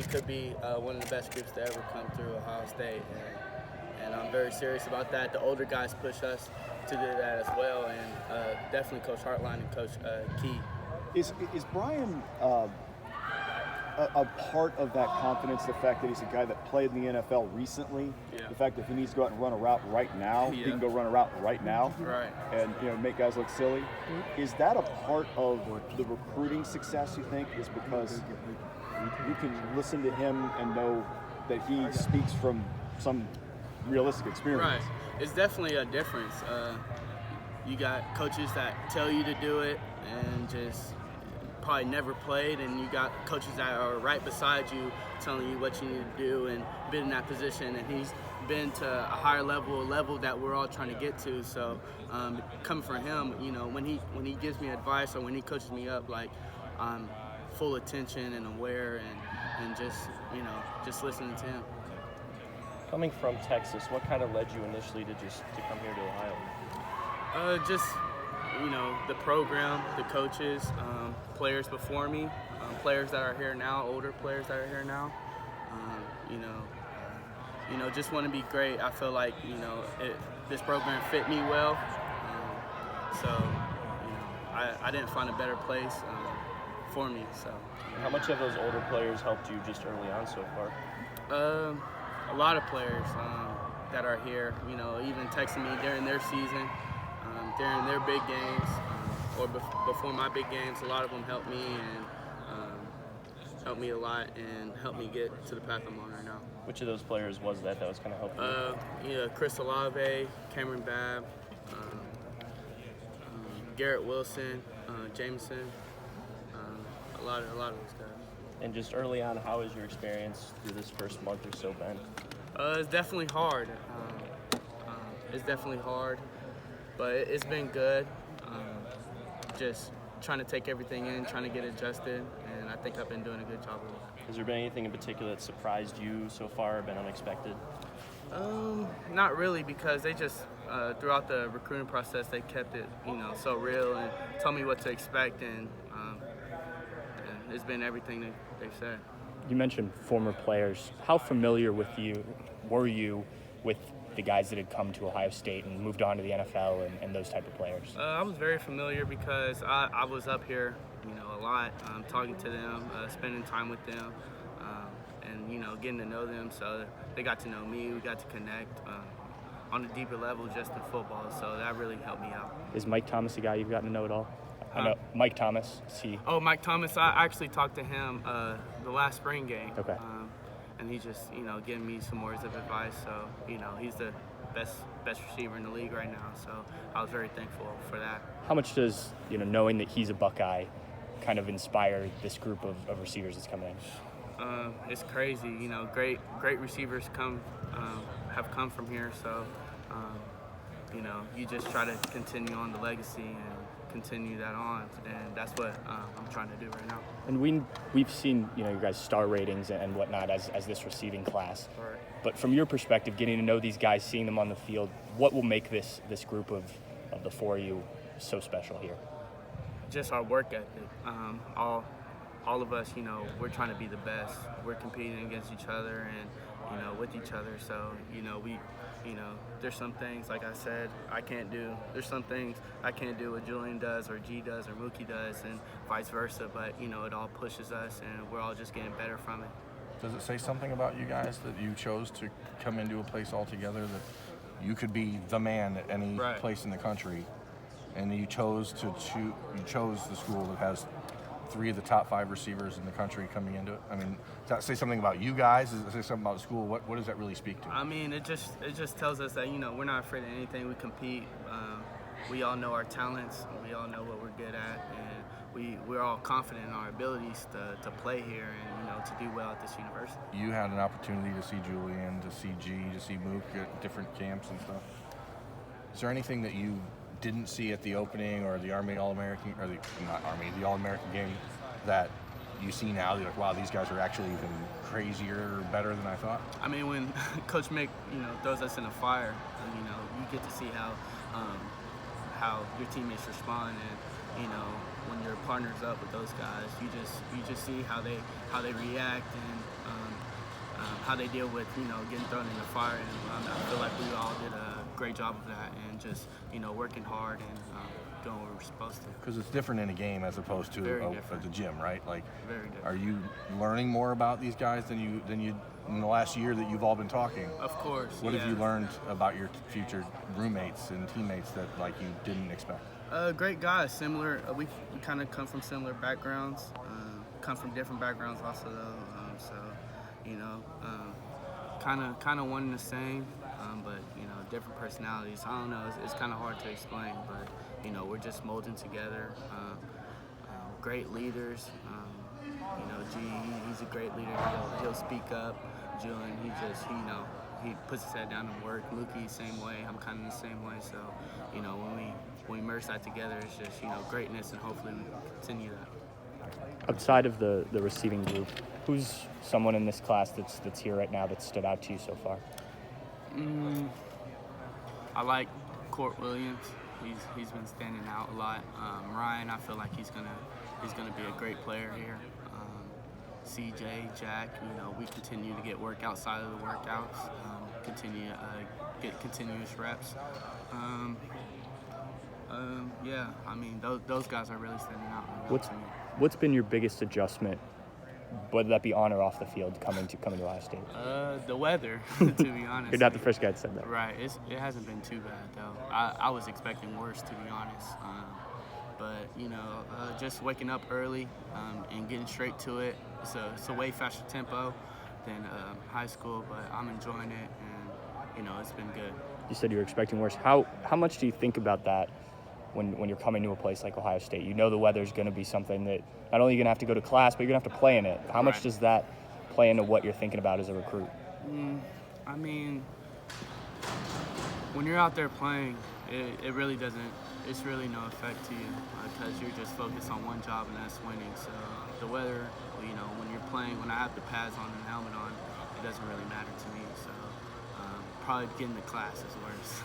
This could be one of the best groups to ever come through Ohio State, and I'm very serious about that. The older guys push us to do that as well, and definitely Coach Hartline and Coach Key. Is Brian a part of that confidence, the fact that he's a guy that played in the NFL recently, the fact that if he needs to go out and run a route right now, he can go run a route right now, and make guys look silly. Is that a part of the recruiting success, you think, is because you can listen to him and know that he speaks from some realistic experience? Right. It's definitely a difference. You got coaches that tell you to do it and just probably never played, and you got coaches that are right beside you telling you what you need to do and been in that position, and he's been to a higher level, a level that we're all trying to get to. So coming from him, when he gives me advice or when he coaches me up, like I'm full attention and aware and just listening to him. Coming from Texas, what kind of led you initially to come here to Ohio? The program, the coaches, players before me, players that are here now, older players that are here now. Just want to be great. I feel like this program fit me well, I didn't find a better place for me. So. How much have those older players helped you just early on so far? A lot of players that are here, even texting me during their season, during their big games, or before my big games. A lot of them helped me and helped me a lot and helped me get to the path I'm on right now. Which of those players was that was kind of helping you? Chris Olave, Cameron Babb, Garrett Wilson, Jameson, a lot of those guys. And just early on, how has your experience through this first month or so been? It's definitely hard. But it's been good. Just trying to take everything in, trying to get adjusted, and I think I've been doing a good job of it. Has there been anything in particular that surprised you so far or been unexpected? Not really, because they just, throughout the recruiting process, they kept it, so real and told me what to expect, and it's been everything that they've said. You mentioned former players. How familiar were you with the guys that had come to Ohio State and moved on to the NFL and those type of players? I was very familiar because I was up here, a lot, talking to them, spending time with them, and getting to know them. So they got to know me. We got to connect on a deeper level just in football. So that really helped me out. Is Mike Thomas a guy you've gotten to know at all? I know Mike Thomas. Oh, Mike Thomas. I actually talked to him the last spring game. Okay. And he just, giving me some words of advice. So, he's the best receiver in the league right now. So I was very thankful for that. How much does, knowing that he's a Buckeye kind of inspire this group of receivers that's coming in? It's crazy. Great receivers have come from here. So, you just try to continue on the legacy and continue that on, and that's what I'm trying to do right now. And we've seen your guys' star ratings and whatnot as this receiving class. Right. But from your perspective, getting to know these guys, seeing them on the field, what will make this group of the four of you so special here? Just our work ethic. All of us, we're trying to be the best. We're competing against each other and with each other. So there's some things, like I said, I can't do. There's some things I can't do what Julian does or G does or Mookie does and vice versa. But, it all pushes us and we're all just getting better from it. Does it say something about you guys that you chose to come into a place altogether, that you could be the man at any place in the country, and you chose the school that has 3 of the top 5 receivers in the country coming into it? I mean, does that say something about you guys? Does it say something about the school? What does that really speak to? I mean, it just tells us that, we're not afraid of anything. We compete. We all know our talents. We all know what we're good at. And we're all confident in our abilities to play here and, to do well at this university. You had an opportunity to see Julian, to see G, to see Mook at different camps and stuff. Is there anything that you didn't see at the opening or the Army All-American, or the All-American game that you see now? You're like, wow, these guys are actually even crazier or better than I thought? I mean, when Coach Mick, throws us in a fire, you get to see how your teammates respond, and, when you're partners up with those guys, you just see how they react and how they deal with getting thrown in the fire. And I feel like we all did a great job of that, and just working hard and doing what we're supposed to. Because it's different in a game as opposed to at the gym, right? Like, very different. Are you learning more about these guys than you in the last year that you've all been talking? Of course. What have you learned about your future roommates and teammates that you didn't expect? Great guys, similar. We kind of come from similar backgrounds, come from different backgrounds also though. So, kind of one and the same, but different personalities. I don't know. It's kind of hard to explain, but we're just molding together. Great leaders. G, he's a great leader. He'll speak up. Julian, he puts his head down and work. Lukey, same way. I'm kind of the same way. So, when we merge that together, it's just greatness, and hopefully we continue that. Outside of the receiving group, who's someone in this class that's here right now that stood out to you so far? I like Court Williams. He's been standing out a lot. Ryan, I feel like he's gonna be a great player here. CJ, Jack, we continue to get work outside of the workouts. Continue to get continuous reps. Yeah, I mean those guys are really standing out. What's been your biggest adjustment, whether that be on or off the field, coming to Ohio State? The weather, to be honest. You're not the first guy that said that. Right. It hasn't been too bad though. I was expecting worse, to be honest. But just waking up early and getting straight to it. It's a way faster tempo than high school, but I'm enjoying it, and it's been good. You said you were expecting worse. How much do you think about that when you're coming to a place like Ohio State? The weather's going to be something that not only you're going to have to go to class, but you're going to have to play in it. How much does that play into what you're thinking about as a recruit? I mean, when you're out there playing, it really doesn't. It's really no effect to you because you're just focused on one job, and that's winning. So the weather, when you're playing, when I have the pads on and helmet on, it doesn't really matter to me. So probably getting to class is worse.